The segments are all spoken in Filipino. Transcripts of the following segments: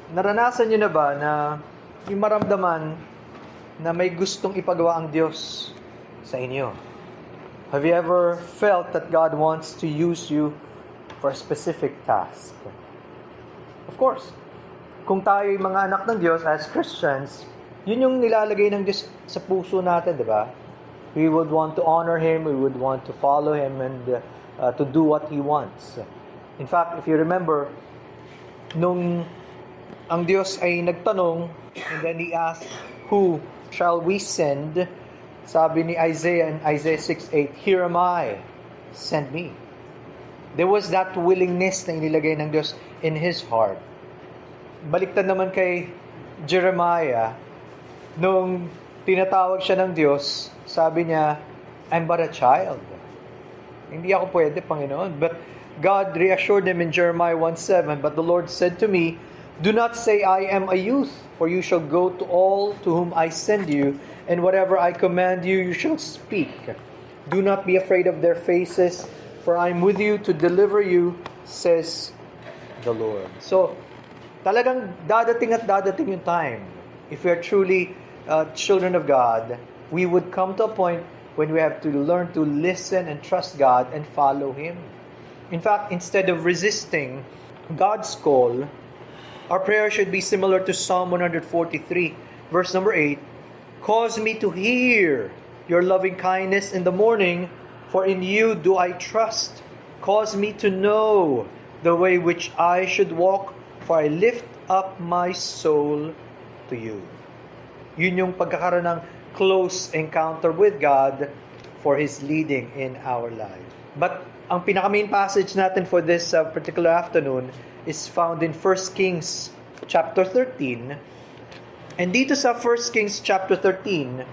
Naranasan niyo na ba na yung maramdaman na may gustong ipagawa ang Diyos sa inyo? Have you ever felt that God wants to use you for a specific task? Of course, kung tayo yung mga anak ng Diyos as Christians, yun yung nilalagay ng Diyos sa puso natin, di ba? We would want to honor Him, we would want to follow Him, and to do what He wants. In fact, if you remember, nung ang Diyos ay nagtanong, and then He asked, "Who shall we send?" Sabi ni Isaiah in Isaiah 6:8, "Here am I, send me." There was that willingness na inilagay ng Diyos in His heart. Baliktad naman kay Jeremiah, nung tinatawag siya ng Diyos, sabi niya, "I'm but a child. Hindi ako pwede, Panginoon." But God reassured him in Jeremiah 1:7, "But the Lord said to me, do not say I am a youth, for you shall go to all to whom I send you, and whatever I command you, you shall speak. Do not be afraid of their faces, for I am with you to deliver you, says the Lord." So, talagang dadating yung time. If we are truly children of God, we would come to a point when we have to learn to listen and trust God and follow Him. In fact, instead of resisting God's call, our prayer should be similar to Psalm 143, verse number 8. "Cause me to hear your loving kindness in the morning, for in you do I trust. Cause me to know the way which I should walk, for I lift up my soul to you." Yun yung pagkakaroon ng close encounter with God for His leading in our life. But ang pinaka-main passage natin for this particular afternoon is found in 1 Kings chapter 13. And dito sa 1 Kings chapter 13,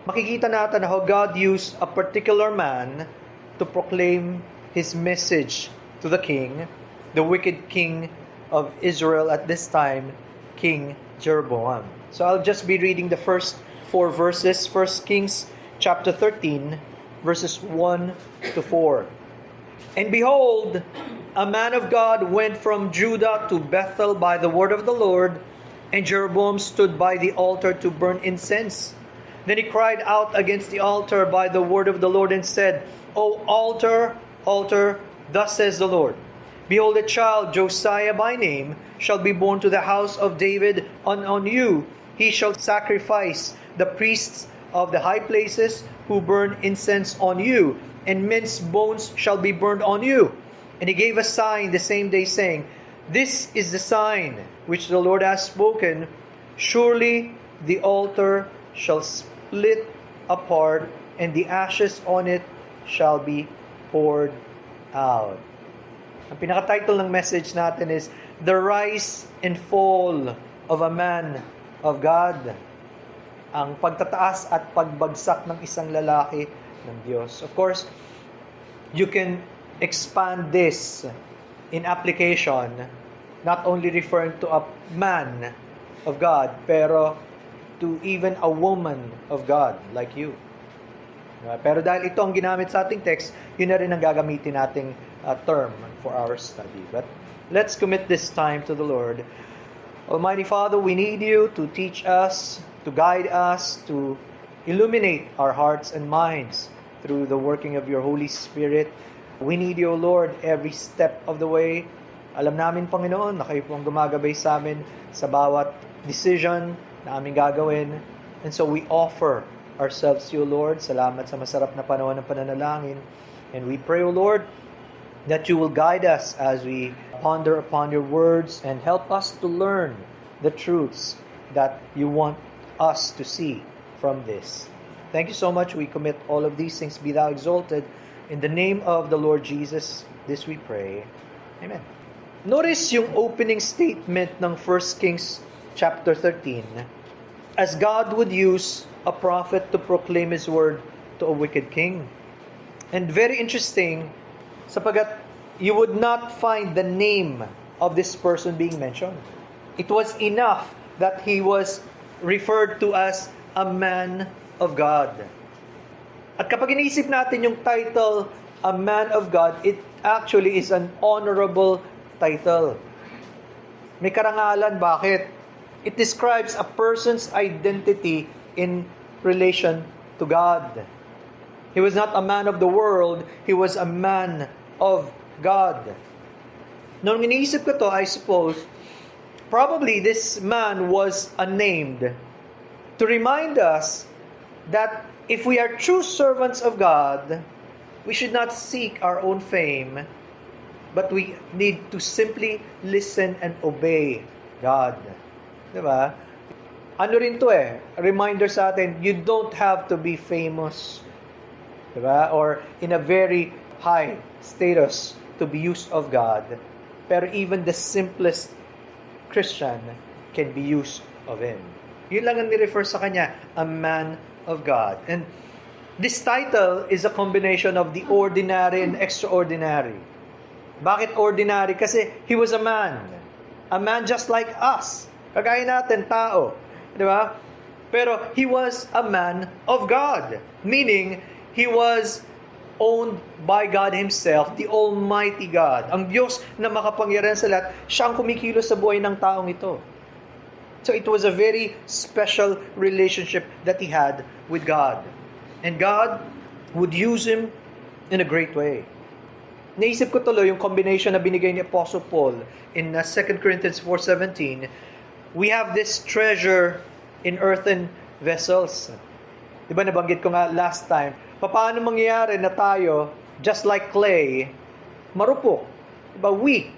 makikita natin how God used a particular man to proclaim His message to the king, the wicked king of Israel at this time, King Jeroboam. So I'll just be reading the first 4 verses, 1 Kings chapter 13, verses 1 to 4. "And behold, a man of God went from Judah to Bethel by the word of the Lord, and Jeroboam stood by the altar to burn incense. Then he cried out against the altar by the word of the Lord and said, O altar, altar, thus says the Lord, behold, a child, Josiah by name, shall be born to the house of David, and on you he shall sacrifice the priests of the high places who burn incense on you, and men's bones shall be burned on you. And he gave a sign the same day, saying, This is the sign which the Lord has spoken. Surely the altar shall split apart, and the ashes on it shall be poured out." Ang pinaka-title ng message natin is The Rise and Fall of a Man of God. Ang pagtataas at pagbagsak ng isang lalaki ng Diyos. Of course, you can expand this in application, not only referring to a man of God, pero to even a woman of God like you. Pero dahil ito ang ginamit sa ating text, yun na rin ang gagamitin nating term for our study. But let's commit this time to the Lord. Almighty Father, we need you to teach us, to guide us, to illuminate our hearts and minds through the working of your Holy Spirit. We need you, O Lord, every step of the way. Alam namin, Panginoon, na kayo po ang gumagabay sa amin sa bawat decision na aming gagawin. And so we offer ourselves to you, Lord. Salamat sa masarap na panahon ng pananalangin. And we pray, O Lord, that you will guide us as we ponder upon your words and help us to learn the truths that you want us to see from this. Thank you so much. We commit all of these things. Be thou exalted. In the name of the Lord Jesus, this we pray. Amen. Notice yung opening statement ng 1 Kings chapter 13. As God would use a prophet to proclaim His word to a wicked king. And very interesting, sapagat you would not find the name of this person being mentioned. It was enough that he was referred to as a man of God. At kapag iniisip natin yung title, a man of God, it actually is an honorable title. May karangalan. Bakit? It describes a person's identity in relation to God. He was not a man of the world. He was a man of God. Nung iniisip ko to, I suppose, probably this man was unnamed to remind us that if we are true servants of God, we should not seek our own fame, but we need to simply listen and obey God. Diba? Ano rin to a reminder sa atin, you don't have to be famous, diba? Or in a very high status to be used of God. Pero even the simplest Christian can be used of Him. Yun lang ang nirefer sa kanya, a man of God. And this title is a combination of the ordinary and extraordinary. Bakit ordinary? Kasi he was a man. A man just like us. Kagaya natin, tao. Di ba? Pero he was a man of God. Meaning, he was owned by God Himself, the Almighty God. Ang Diyos na makapangyarihan sa lahat, siya ang kumikilos sa buhay ng taong ito. So it was a very special relationship that he had with God. And God would use him in a great way. Naisip ko tuloy yung combination na binigay ni Apostle Paul in 2 Corinthians 4:17. We have this treasure in earthen vessels. Diba nabanggit ko nga last time, paano mangyayari na tayo, just like clay, marupok, diba, weak,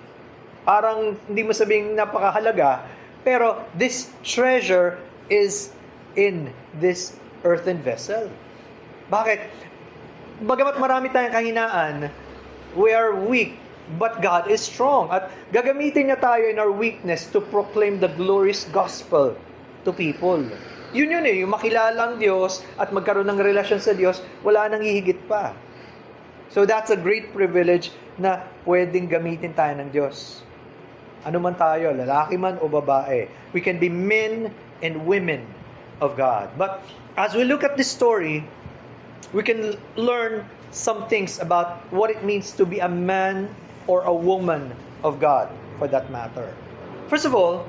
parang hindi mo sabing napakahalaga, pero this treasure is in this earthen vessel. Bakit? Bagamat marami tayong kahinaan, we are weak, but God is strong. At gagamitin niya tayo in our weakness to proclaim the glorious gospel to people. Yun yung makilala ang Diyos at magkaroon ng relasyon sa Diyos, wala nang hihigit pa. So that's a great privilege na pwedeng gamitin tayo ng Diyos. Ano man tayo, lalaki man o babae. We can be men and women of God. But as we look at this story, we can learn some things about what it means to be a man or a woman of God, for that matter. First of all,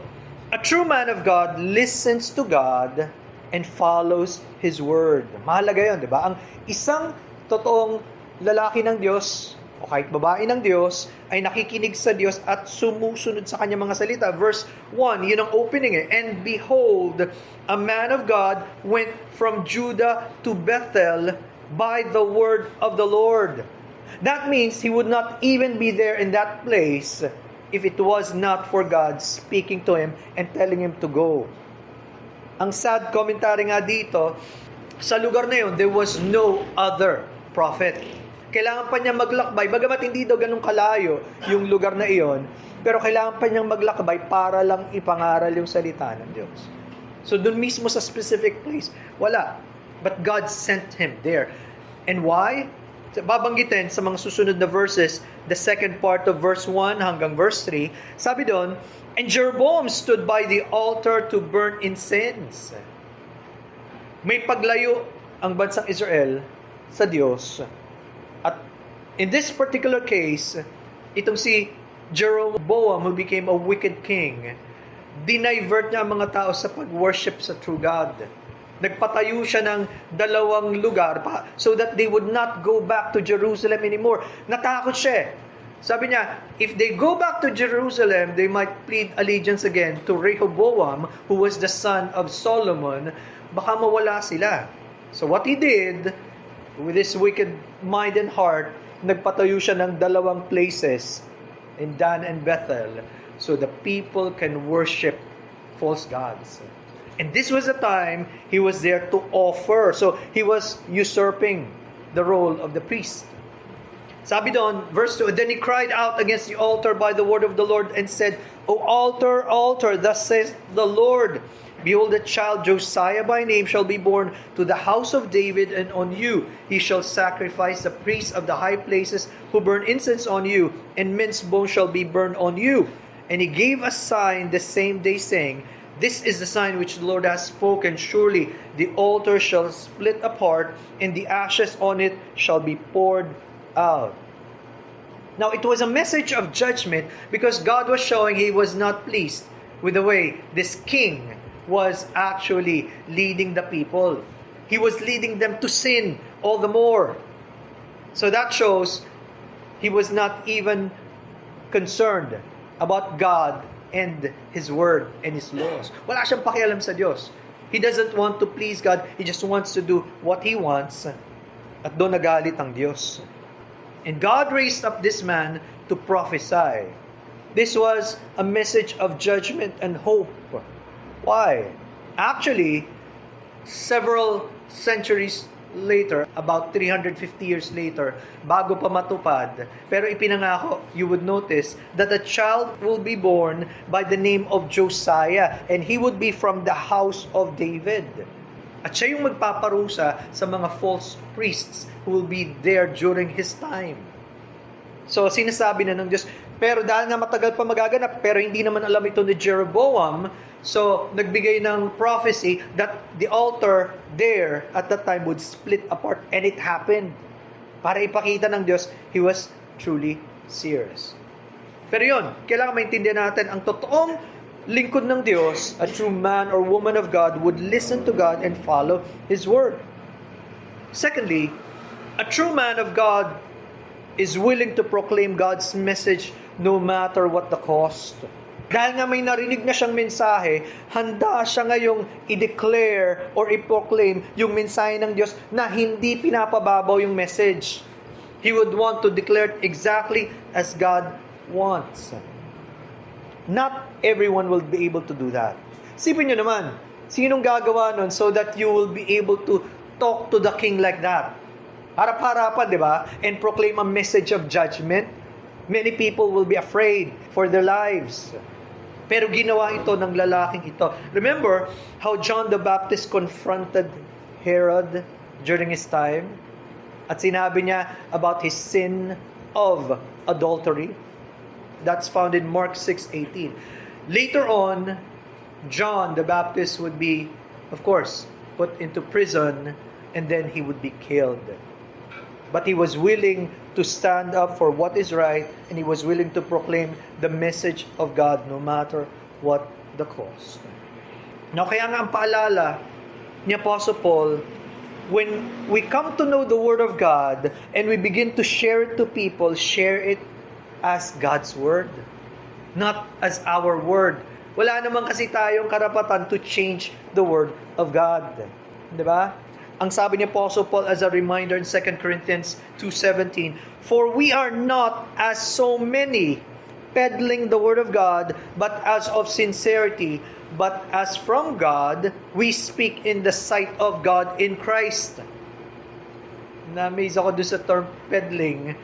a true man of God listens to God and follows His word. Mahalaga yun, di ba? Ang isang totoong lalaki ng Diyos, o kahit babae ng Diyos, ay nakikinig sa Diyos at sumusunod sa kanyang mga salita. Verse 1, yun ang opening eh. And behold, a man of God went from Judah to Bethel by the word of the Lord. That means he would not even be there in that place if it was not for God speaking to him and telling him to go. Ang sad commentary nga dito, sa lugar na yun, there was no other prophet. Kailangan pa niya maglakbay, bagamat hindi daw ganun kalayo yung lugar na iyon, pero kailangan pa niyang maglakbay para lang ipangaral yung salita ng Diyos. So dun mismo sa specific place, wala. But God sent him there. And why? Babanggitin sa mga susunod na verses, the second part of verse 1 hanggang verse 3, sabi doon, and Jeroboam stood by the altar to burn incense. May paglayo ang bansang Israel sa Diyos. At in this particular case, itong si Jeroboam, who became a wicked king, dinivert niya ang mga tao sa pag-worship sa true God. Nagpatayo siya ng dalawang lugar so that they would not go back to Jerusalem anymore. Natakot siya. Sabi niya, if they go back to Jerusalem, they might plead allegiance again to Rehoboam, who was the son of Solomon. Baka mawala sila. So what he did, with his wicked mind and heart, nagpatayo siya ng dalawang places in Dan and Bethel so the people can worship false gods. And this was the time he was there to offer. So he was usurping the role of the priest. Sabi doon, verse 2, then he cried out against the altar by the word of the Lord and said, O altar, altar, thus says the Lord, behold, a child Josiah by name shall be born to the house of David, and on you he shall sacrifice the priests of the high places who burn incense on you, and minced bone shall be burned on you. And he gave a sign the same day, saying, this is the sign which the Lord has spoken. Surely the altar shall split apart, and the ashes on it shall be poured out. Now, it was a message of judgment because God was showing He was not pleased with the way this king was actually leading the people. He was leading them to sin all the more. So that shows He was not even concerned about God and His Word and His laws. Wala siyang pakialam sa Diyos. He doesn't want to please God. He just wants to do what He wants. At doon nagalit ang Diyos. And God raised up this man to prophesy. This was a message of judgment and hope. Why? Actually, several centuries later, about 350 years later, bago pa matupad, pero ipinangako, you would notice that a child will be born by the name of Josiah, and he would be from the house of David. At siya yung magpaparusa sa mga false priests who will be there during his time. So, sinasabi na ng Diyos, pero dahil nga matagal pa magaganap, pero hindi naman alam ito ni Jeroboam, so, nagbigay ng prophecy that the altar there at that time would split apart, and it happened. Para ipakita ng Diyos, He was truly serious. Pero yun, kailangan maintindihan natin ang totoong lingkod ng Diyos, a true man or woman of God would listen to God and follow His word. Secondly, a true man of God is willing to proclaim God's message no matter what the cost. Dahil nga may narinig na siyang mensahe, handa siya ngayong i-declare or i-proclaim yung mensahe ng Diyos na hindi pinapababaw yung message. He would want to declare it exactly as God wants. Not everyone will be able to do that. Sipin nyo naman, sinong gagawa nun so that you will be able to talk to the king like that? Harap-harapan, di ba? And proclaim a message of judgment. Many people will be afraid for their lives. Pero ginawa ito ng lalaking ito. Remember how John the Baptist confronted Herod during his time? At sinabi niya about his sin of adultery. That's found in Mark 6:18. Later on, John the Baptist would be, of course, put into prison and then he would be killed. But he was willing to stand up for what is right, and he was willing to proclaim the message of God no matter what the cost. Now, kaya nga ang paalala ni Apostle Paul, when we come to know the Word of God and we begin to share it to people, share it as God's Word, not as our word. Wala naman kasi tayong karapatan to change the Word of God. Diba? Ang sabi ni Apostle Paul as a reminder in 2 Corinthians 2:17, "For we are not as so many peddling the Word of God, but as of sincerity, but as from God, we speak in the sight of God in Christ." Na-amaze ako doon sa term peddling.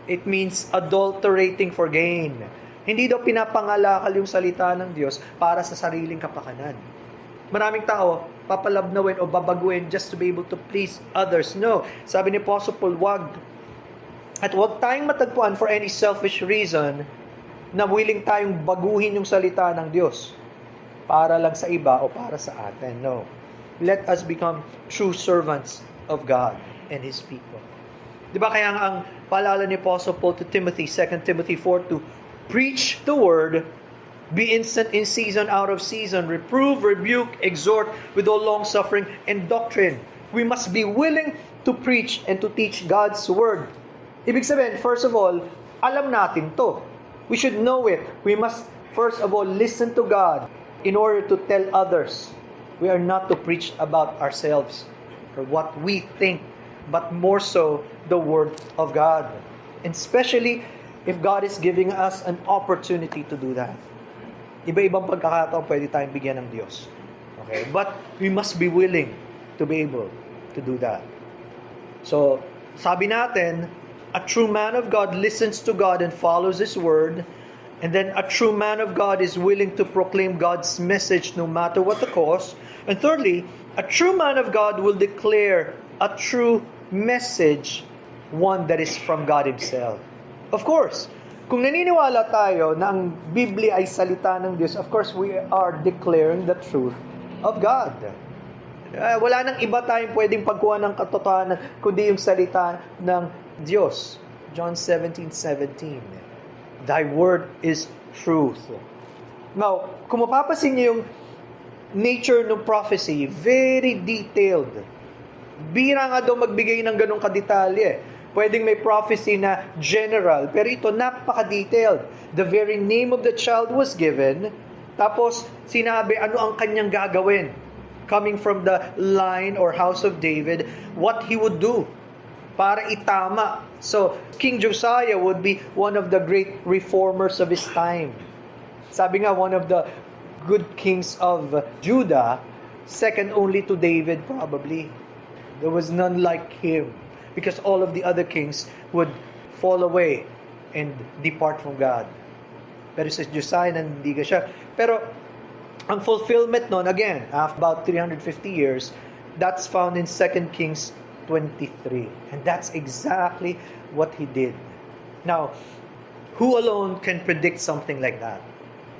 It means adulterating for gain. Hindi daw pinapangalakal yung salita ng Diyos para sa sariling kapakanan. Maraming tao, papalabnawin o babaguin just to be able to please others. No. Sabi ni Apostle Paul, wag. At wag tayong matagpuan for any selfish reason na willing tayong baguhin yung salita ng Diyos para lang sa iba o para sa atin. No. Let us become true servants of God and His people. Di ba kaya ang paalala ni Apostle Paul to Timothy, 2 Timothy 4:2, preach the word, be instant in season, out of season, reprove, rebuke, exhort with all long-suffering and doctrine. We must be willing to preach and to teach God's word. Ibig sabihin, first of all, alam natin to. We should know it. We must, first of all, listen to God in order to tell others. We are not to preach about ourselves or what we think, but more so the Word of God. And especially if God is giving us an opportunity to do that. Iba-ibang pagkakataon pwede tayong bigyan ng Diyos. Okay? But we must be willing to be able to do that. So, sabi natin, a true man of God listens to God and follows His Word. And then a true man of God is willing to proclaim God's message no matter what the cost. And thirdly, a true man of God will declare a true message, one that is from God Himself. Of course, kung naniniwala tayo na ang Biblia ay salita ng Diyos, of course, we are declaring the truth of God. Wala nang iba tayong pwedeng pagkuha ng katotohanan kundi yung salita ng Diyos. John 17:17. Thy word is truth. Now, kung mapapasin niyo yung nature ng prophecy, very detailed. Bira nga daw magbigay ng ganong kadetalye. Pwedeng may prophecy na general, pero ito napaka-detailed. The very name of the child was given, tapos sinabi ano ang kanyang gagawin. Coming from the line or house of David, what he would do para itama. So, King Josiah would be one of the great reformers of his time. Sabi nga, one of the good kings of Judah, second only to David probably. There was none like him because all of the other kings would fall away and depart from God. Pero sa Josiah, nandiga siya. Pero ang fulfillment nun, again, after about 350 years, that's found in 2 Kings 23. And that's exactly what he did. Now, who alone can predict something like that?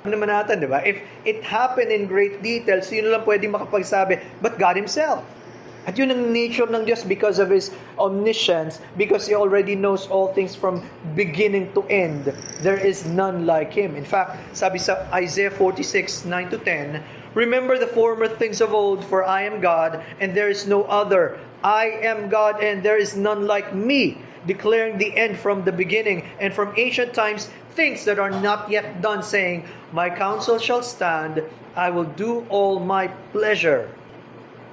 Ano naman natin, di ba? If it happened in great detail, sino lang pwede makapagsabi? But God Himself. At yun ang nature ng Diyos because of His omniscience, because He already knows all things from beginning to end. There is none like Him. In fact, sabi sa Isaiah 46, 9-10, remember the former things of old, for I am God, and there is no other. I am God, and there is none like me, declaring the end from the beginning, and from ancient times things that are not yet done, saying, my counsel shall stand, I will do all my pleasure.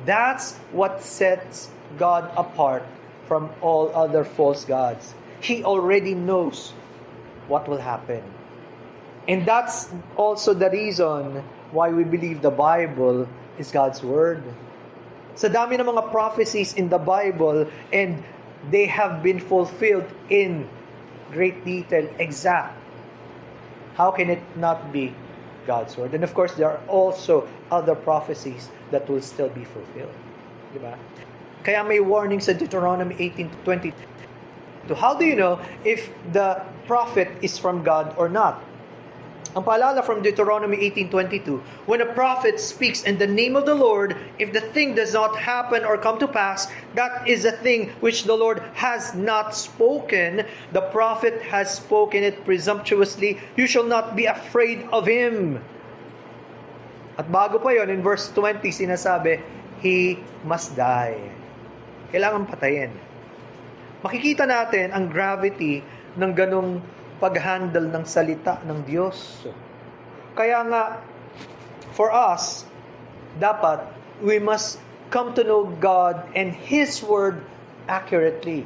That's what sets God apart from all other false gods. He already knows what will happen. And that's also the reason why we believe the Bible is God's Word. Sa dami ng mga prophecies in the Bible, and they have been fulfilled in great detail, exact. How can it not be God's Word? And of course, there are also other prophecies that will still be fulfilled. Diba? Kaya may warning sa Deuteronomy 18:20. So how do you know if the prophet is from God or not? Ang paalala from Deuteronomy 18:22, when a prophet speaks in the name of the Lord, if the thing does not happen or come to pass, that is a thing which the Lord has not spoken. The prophet has spoken it presumptuously. You shall not be afraid of him. At bago pa yon, in verse 20, sinasabi, he must die. Kailangan patayin. Makikita natin ang gravity ng ganong pag-handle ng salita ng Diyos. Kaya nga, for us, dapat, we must come to know God and His Word accurately.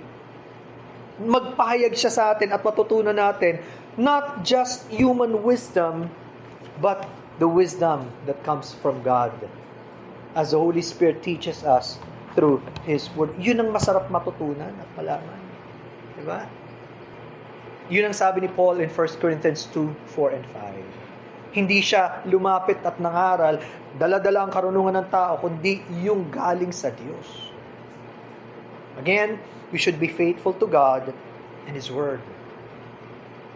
Magpahayag siya sa atin at matutunan natin, not just human wisdom, but the wisdom that comes from God. As the Holy Spirit teaches us through His Word. Yun ang masarap matutunan at malaman. Diba? Yun ang sabi ni Paul in 1 Corinthians 2:4 and 5. Hindi siya lumapit at nangaral, dala-dala ang karunungan ng tao, kundi yung galing sa Diyos. Again, we should be faithful to God and His Word.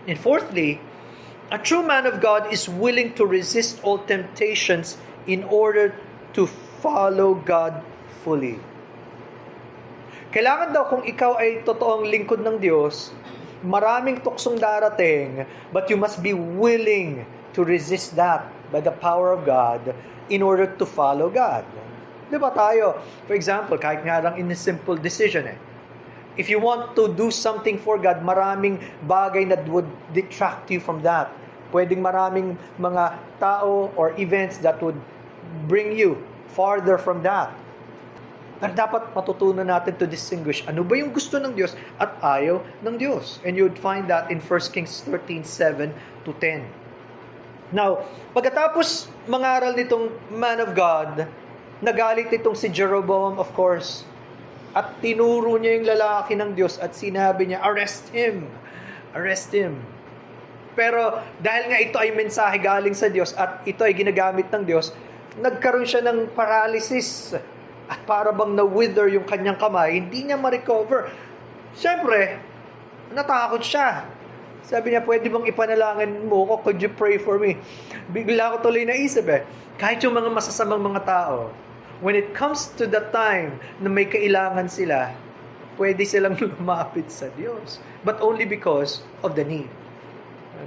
And fourthly, a true man of God is willing to resist all temptations in order to follow God fully. Kailangan daw kung ikaw ay totoong lingkod ng Diyos, maraming tuksong darating, but you must be willing to resist that by the power of God in order to follow God. Di ba tayo? For example, kahit nga lang in a simple decision if you want to do something for God, maraming bagay that would detract you from that. Pwedeng maraming mga tao or events that would bring you farther from that. Pero dapat matutunan natin to distinguish ano ba yung gusto ng Diyos at ayaw ng Diyos. And you would find that in 1 Kings 13:7-10. Now, pagkatapos mangaral nitong man of God, nagalit itong si Jeroboam, of course, at tinuro niya yung lalaki ng Diyos at sinabi niya, arrest him. Arrest him. Pero dahil nga ito ay mensahe galing sa Diyos at ito ay ginagamit ng Diyos, nagkaroon siya ng paralysis. At para bang na-wither yung kanyang kamay, hindi niya ma-recover. Siyempre, natakot siya. Sabi niya, pwede bang ipanalangin mo ko? Could you pray for me? Bigla ko tuloy naisip kahit yung mga masasamang mga tao, when it comes to the time na may kailangan sila, pwede silang lumapit sa Diyos. But only because of the need.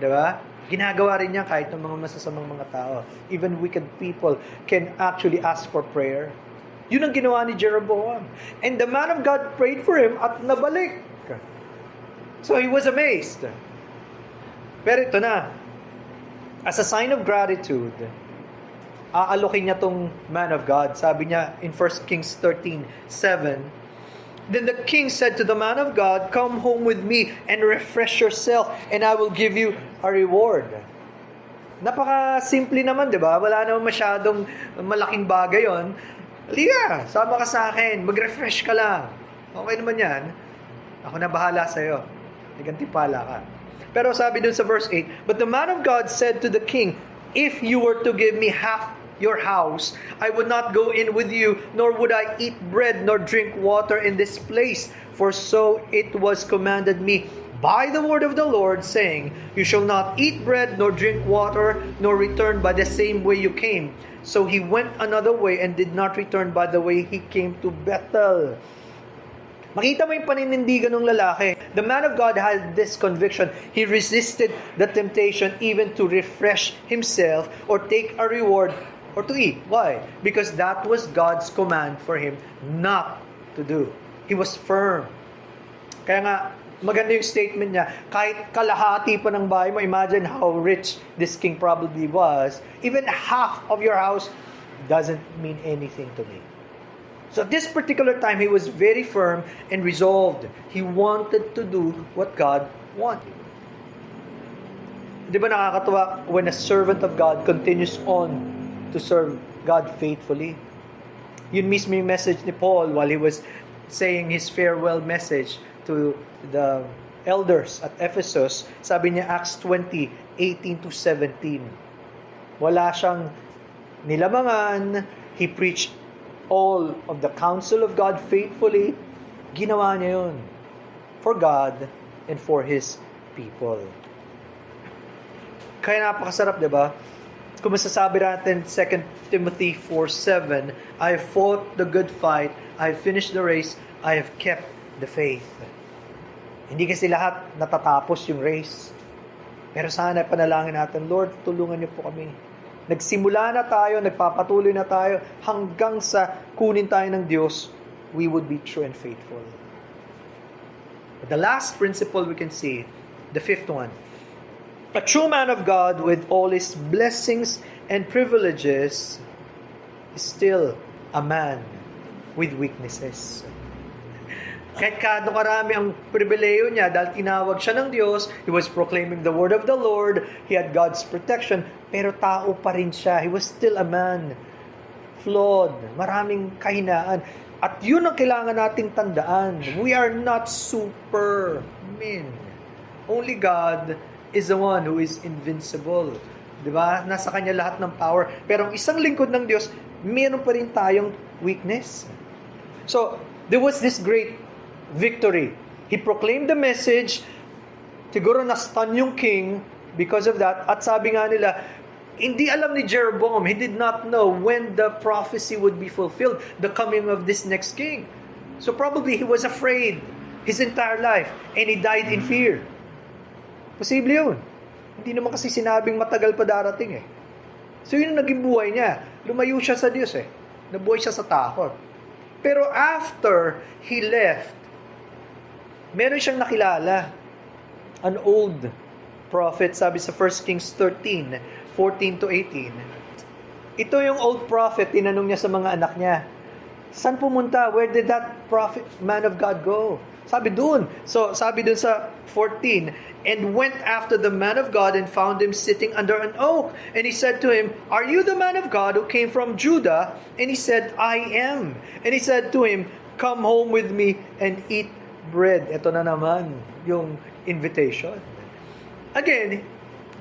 Diba? Ginagawa rin niya kahit ng mga masasamang mga tao. Even wicked people can actually ask for prayer. Yun ang ginawa ni Jeroboam. And the man of God prayed for him at nabalik. So he was amazed. Pero ito na. As a sign of gratitude, aalokin niya tong man of God. Sabi niya in 1 Kings 13:7, then the king said to the man of God, come home with me and refresh yourself, and I will give you a reward. Napaka-simple naman, di ba? Wala naman masyadong malaking bagay yon. Halika, sama ka sa akin, mag-refresh ka lang. Okay naman yan. Ako na bahala sa'yo. Nagantipala ka. Pero sabi dun sa verse 8, but the man of God said to the king, if you were to give me half your house, I would not go in with you, nor would I eat bread nor drink water in this place. For so it was commanded me by the word of the Lord, saying, you shall not eat bread nor drink water, nor return by the same way you came. So he went another way and did not return by the way he came to Bethel. Makita mo yung paninindigan ng lalaki. The man of God had this conviction. He resisted the temptation even to refresh himself or take a reward or to eat. Why? Because that was God's command for him not to do. He was firm. Kaya nga, maganda yung statement niya. Kahit kalahati pa ng bahay mo, imagine how rich this king probably was. Even half of your house doesn't mean anything to me. So at this particular time, he was very firm and resolved. He wanted to do what God wanted. Di ba nakakatawa when a servant of God continues on to serve God faithfully? Yun mismo yung message ni Paul while he was saying his farewell message to the elders at Ephesus. Sabi niya, Acts 20:18-17. Wala siyang nilamangan. He preached all of the counsel of God faithfully. Ginawa niya yun for God and for His people. Kaya napakasarap, di ba? Kung masasabi natin 2 Timothy 4:7, I have fought the good fight, I have finished the race, I have kept the faith. Hindi kasi lahat natatapos yung race. Pero sana panalangin natin, Lord, tulungan niyo po kami. Nagsimula na tayo, nagpapatuloy na tayo, hanggang sa kunin tayo ng Diyos, we would be true and faithful. But the last principle we can see, the fifth one, a true man of God with all his blessings and privileges is still a man with weaknesses. Kahit kaano karami ang pribileyo niya dahil tinawag siya ng Diyos, he was proclaiming the word of the Lord, he had God's protection, pero tao pa rin siya. He was still a man. Flawed. Maraming kahinaan. At yun ang kailangan nating tandaan. We are not supermen. Only God is the one who is invincible. Diba? Nasa Kanya lahat ng power. Pero ang isang lingkod ng Diyos, meron pa rin tayong weakness. So, there was this great victory. He proclaimed the message. Siguro na-stun yung king because of that. At sabi nga nila, hindi alam ni Jeroboam, he did not know when the prophecy would be fulfilled, the coming of this next king. So probably he was afraid his entire life and he died in fear. Posible yun. Hindi naman kasi sinabing matagal pa darating eh. So yun ang naging buhay niya. Lumayo siya sa Diyos eh. Nabuhay siya sa takot. Pero after he left, meron siyang nakilala. An old prophet, sabi sa 1 Kings 13:14-18. Ito yung old prophet, tinanong niya sa mga anak niya, saan pumunta? Where did that prophet, man of God go? Sabi dun. So, sabi dun sa 14, and went after the man of God and found him sitting under an oak. And he said to him, are you the man of God who came from Judah? And he said, I am. And he said to him, come home with me and eat bread. Ito na naman yung invitation. Again,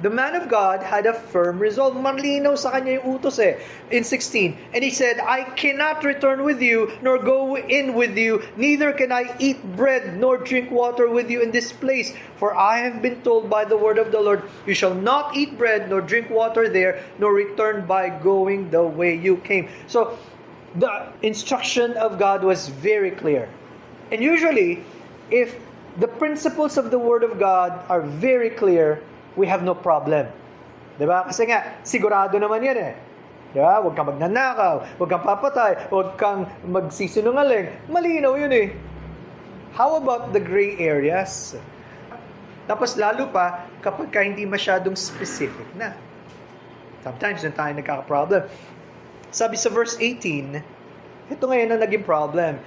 the man of God had a firm resolve. Malinaw sa kanya yung utos eh. In 16, and he said, I cannot return with you, nor go in with you, neither can I eat bread, nor drink water with you in this place. For I have been told by the word of the Lord, you shall not eat bread, nor drink water there, nor return by going the way you came. So, the instruction of God was very clear. And usually, if the principles of the Word of God are very clear, we have no problem. Diba? Kasi nga, sigurado naman yan eh. Diba? Huwag kang magnanakaw, huwag kang papatay, huwag kang magsisinungaling. Malinaw yun eh. How about the gray areas? Tapos lalo pa, kapag ka hindi masyadong specific na. Sometimes yun tayo nagkaka-problem. Sabi sa verse 18, ito ngayon ang naging problem.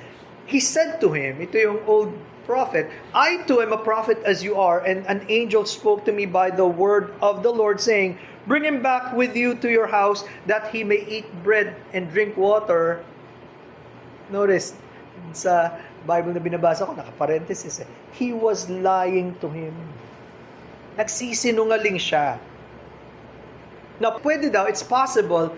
He said to him, ito yung old prophet, I too am a prophet as you are, and an angel spoke to me by the word of the Lord, saying, bring him back with you to your house, that he may eat bread and drink water. Notice, sa Bible na binabasa ko, naka-parenthesis eh. He was lying to him. Nagsisinungaling siya. Now, pwede daw, it's possible,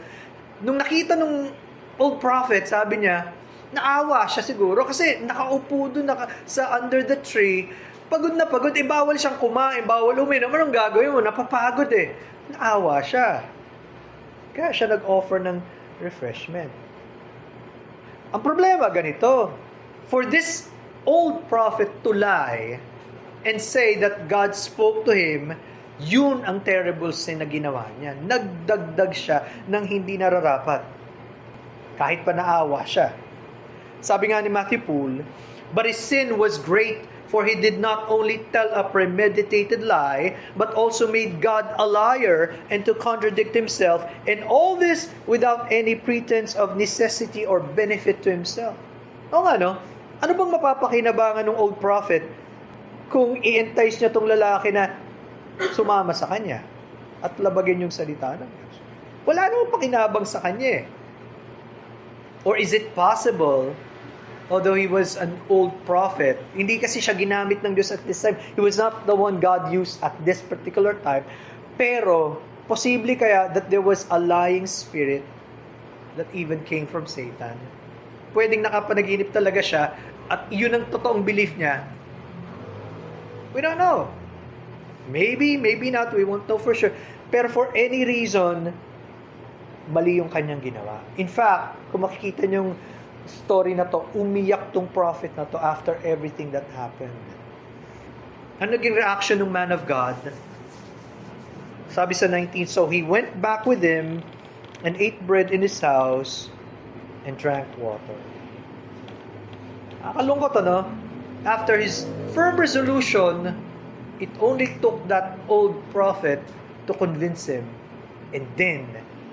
nung nakita nung old prophet, sabi niya, naawa siya siguro kasi nakaupo doon sa under the tree, pagod na pagod, bawal siyang kumain, bawal uminom. Anong gagawin mo? Napapagod eh. Naawa siya. Kaya siya nag-offer ng refreshment. Ang problema ganito, for this old prophet to lie and say that God spoke to him, yun ang terrible sin na ginawa niya. Nagdagdag siya ng hindi nararapat. Kahit pa naawa siya. Sabi nga ni Matthew Poole, but his sin was great, for he did not only tell a premeditated lie, but also made God a liar and to contradict himself, and all this without any pretense of necessity or benefit to himself. O nga no? Ano bang mapapakinabangan ng old prophet kung i-entice niya tong lalaki na sumama sa kanya at labagin yung salita ng Diyos? Wala namang pakinabang sa kanya eh. Or is it possible, although he was an old prophet, hindi kasi siya ginamit ng Diyos at this time, he was not the one God used at this particular time, pero posible kaya that there was a lying spirit that even came from Satan? Pwedeng nakapanaginip talaga siya at yun ang totoong belief niya. We don't know. Maybe, maybe not. We won't know for sure. Pero for any reason, mali yung kanyang ginawa. In fact, kung makikita niyong story na to, umiyak tong prophet na to after everything that happened. Ano naging reaction ng man of God? Sabi sa 19, so he went back with him and ate bread in his house and drank water. Nakalungkot ano? After his firm resolution, it only took that old prophet to convince him. And then,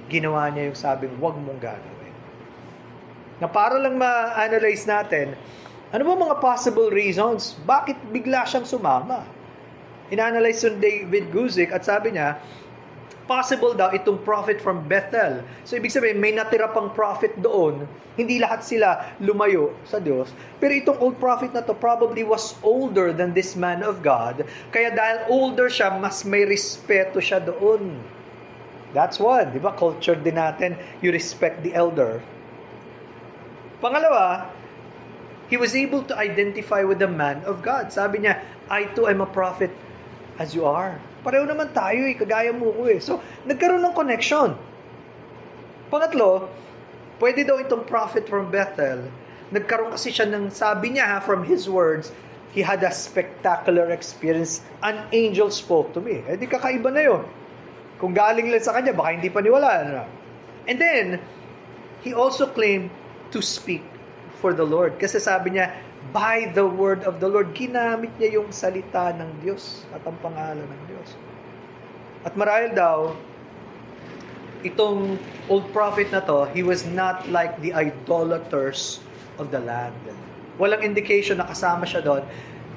ginawa niya yung sabing, huwag mong gagawin. Na para lang ma-analyze natin, ano ba mga possible reasons? Bakit bigla siyang sumama? In-analyze yung David Guzik at sabi niya, possible daw itong prophet from Bethel. So, ibig sabihin, may natira pang prophet doon. Hindi lahat sila lumayo sa Diyos. Pero itong old prophet na to probably was older than this man of God. Kaya dahil older siya, mas may respeto siya doon. That's one. Di ba? Culture din natin, you respect the elder. Pangalawa, he was able to identify with the man of God. Sabi niya, I too am a prophet as you are. Pareho naman tayo eh, kagaya mo ko eh. So, nagkaroon ng connection. Pangatlo, pwede daw itong prophet from Bethel. Nagkaroon kasi siya ng, sabi niya from his words, he had a spectacular experience. An angel spoke to me. Eh di kakaiba na yun. Kung galing lang sa kanya, baka hindi paniwalaan. And then, he also claimed to speak for the Lord. Kasi sabi niya, by the word of the Lord, ginamit niya yung salita ng Diyos at ang pangalan ng Diyos. At marahil daw, itong old prophet na to, he was not like the idolaters of the land. Walang indication na kasama siya doon.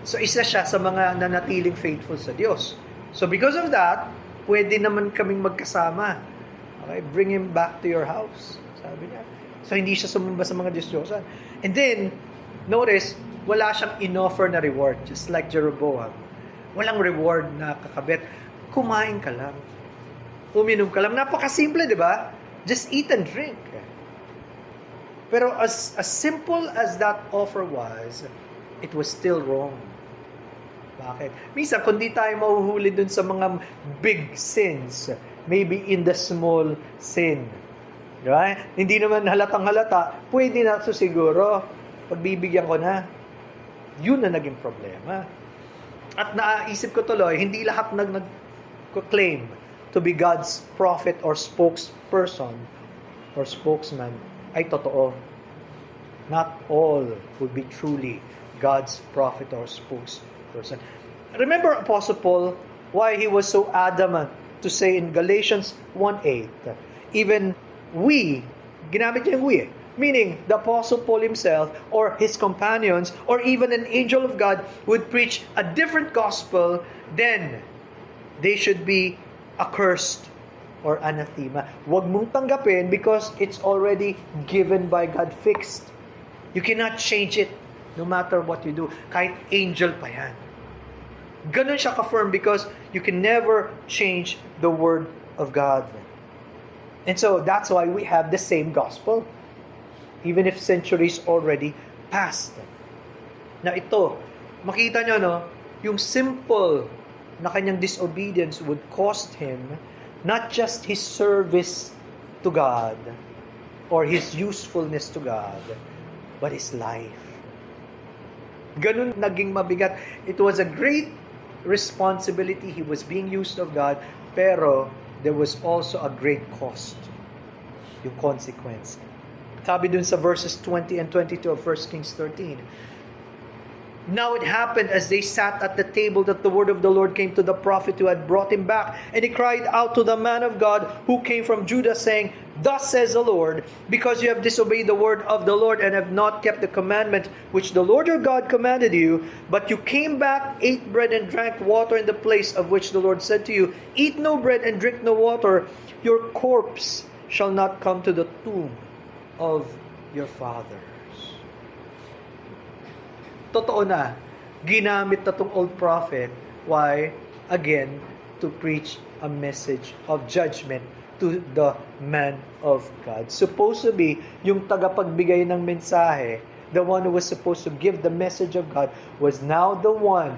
So isa siya sa mga nanatiling faithful sa Diyos. So because of that, pwede naman kaming magkasama. Okay? Bring him back to your house. Sabi niya. So hindi siya sumamba sa mga Diyos-Diyosan. And then, notice, wala siyang in-offer na reward. Just like Jeroboam. Walang reward na kakabit. Kumain ka lang. Uminom ka lang. Napakasimple, di ba? Just eat and drink. Pero as simple as that offer was, it was still wrong. Bakit? Minsan, kung di tayo mahuhuli dun sa mga big sins, maybe in the small sin. Diba? Hindi naman halatang halata, pwede na ito siguro. Pagbibigyan ko na. Yun na naging problema. At naisip ko tuloy, hindi lahat nag-claim to be God's prophet or spokesperson or spokesman ay totoo. Not all would be truly God's prophet or spokesperson. Remember Apostle Paul, why he was so adamant to say in Galatians 1:8, even we, ginamit niya yung we, meaning the Apostle Paul himself or his companions or even an angel of God would preach a different gospel, then they should be accursed or anathema. Huwag mong tanggapin because it's already given by God, fixed. You cannot change it no matter what you do. Kahit angel pa yan. Ganun siya ka-firm because you can never change the Word of God. And so that's why we have the same gospel. Even if centuries already passed. Na ito, makita nyo, no? Yung simple na kanyang disobedience would cost him not just his service to God or his usefulness to God, but his life. Ganun naging mabigat. It was a great responsibility. He was being used of God, pero there was also a great cost. Yung consequence. Sabi dun sa verses 20 and 22 of 1 Kings 13, now it happened as they sat at the table that the word of the Lord came to the prophet who had brought him back. And he cried out to the man of God who came from Judah, saying, thus says the Lord, because you have disobeyed the word of the Lord and have not kept the commandment which the Lord your God commanded you, but you came back, ate bread and drank water in the place of which the Lord said to you, eat no bread and drink no water, your corpse shall not come to the tomb of your fathers. Totoo na, ginamit na tong old prophet. Why? Again, to preach a message of judgment to the man of God. Supposed to be yung tagapagbigay ng mensahe, the one who was supposed to give the message of God, was now the one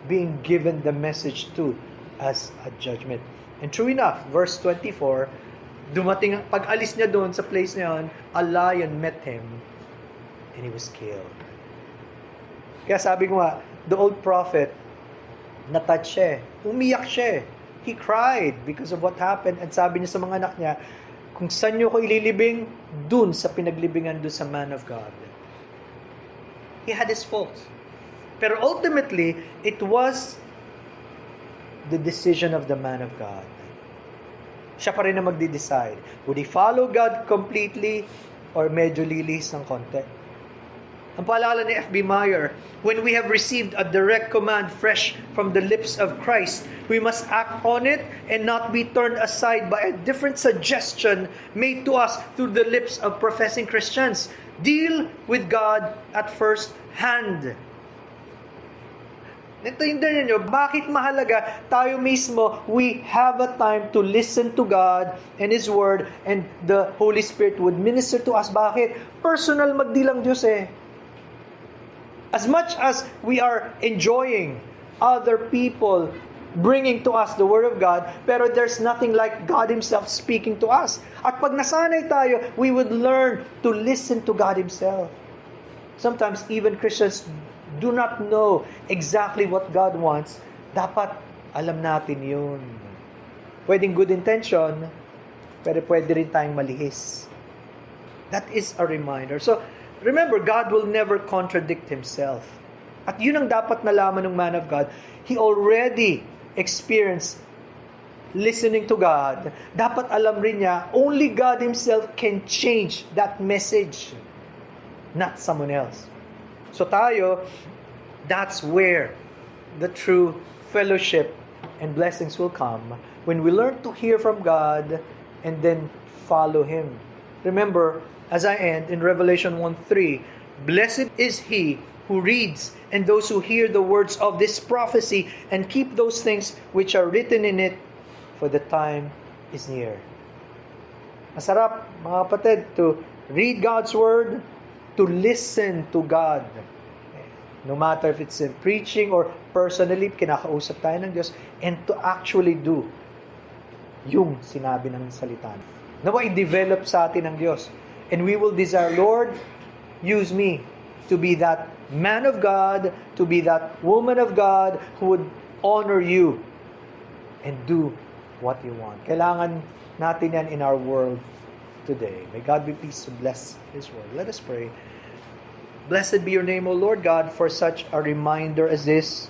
being given the message to as a judgment. And true enough, verse 24, dumating, pag-alis niya doon sa place na yun, a lion met him and he was killed. Kaya sabi ko nga, the old prophet, na-touch siya, umiyak siya. He cried because of what happened. And sabi niya sa mga anak niya, kung saan niyo ko ililibing, dun sa pinaglibingan dun sa man of God. He had his fault. Pero ultimately, it was the decision of the man of God. Siya pa rin na magde-decide. Would he follow God completely or medyo lilis ng konti? Ang paalala ni F.B. Meyer, when we have received a direct command fresh from the lips of Christ, we must act on it and not be turned aside by a different suggestion made to us through the lips of professing Christians. Deal with God at first hand. Naintindihan niyo, bakit mahalaga tayo mismo, we have a time to listen to God and His Word, and the Holy Spirit would minister to us. Bakit? Personal magdilang Diyos eh. As much as we are enjoying other people bringing to us the Word of God, pero there's nothing like God Himself speaking to us. At pag nasanay tayo, we would learn to listen to God Himself. Sometimes even Christians do not know exactly what God wants. Dapat alam natin yun. Pwedeng good intention, pero pwede rin tayong malihis. That is a reminder. So, remember, God will never contradict Himself. At yun ang dapat nalaman ng man of God. He already experienced listening to God. Dapat alam rin niya, only God Himself can change that message, not someone else. So tayo, that's where the true fellowship and blessings will come, when we learn to hear from God and then follow Him. Remember, as I end in Revelation 1:3, blessed is he who reads and those who hear the words of this prophecy and keep those things which are written in it, for the time is near. Masarap, mga kapatid, to read God's Word, to listen to God. No matter if it's in preaching or personally, kinakausap tayo ng Diyos, and to actually do yung sinabi ng salita. Nawa i-develop sa atin ng Diyos. And we will desire, Lord, use me to be that man of God, to be that woman of God who would honor you and do what you want. Kailangan natin yan in our world today. May God be pleased to bless His word. Let us pray. Blessed be your name, O Lord God, for such a reminder as this.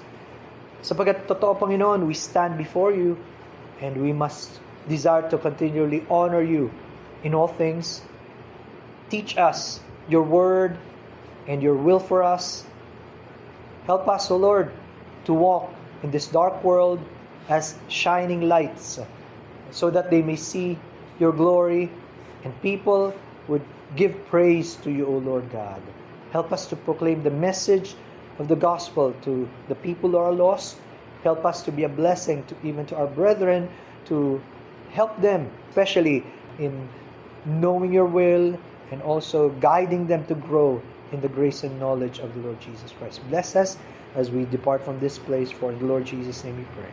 Sapagkat totoo, Panginoon, we stand before you and we must desire to continually honor you in all things. Teach us your word and your will for us. Help us, O Lord, to walk in this dark world as shining lights so that they may see your glory and people would give praise to you, O Lord God. Help us to proclaim the message of the gospel to the people who are lost. Help us to be a blessing even to our brethren, to help them, especially in knowing your will and also guiding them to grow in the grace and knowledge of the Lord Jesus Christ. Bless us as we depart from this place, for in the Lord Jesus' name we pray.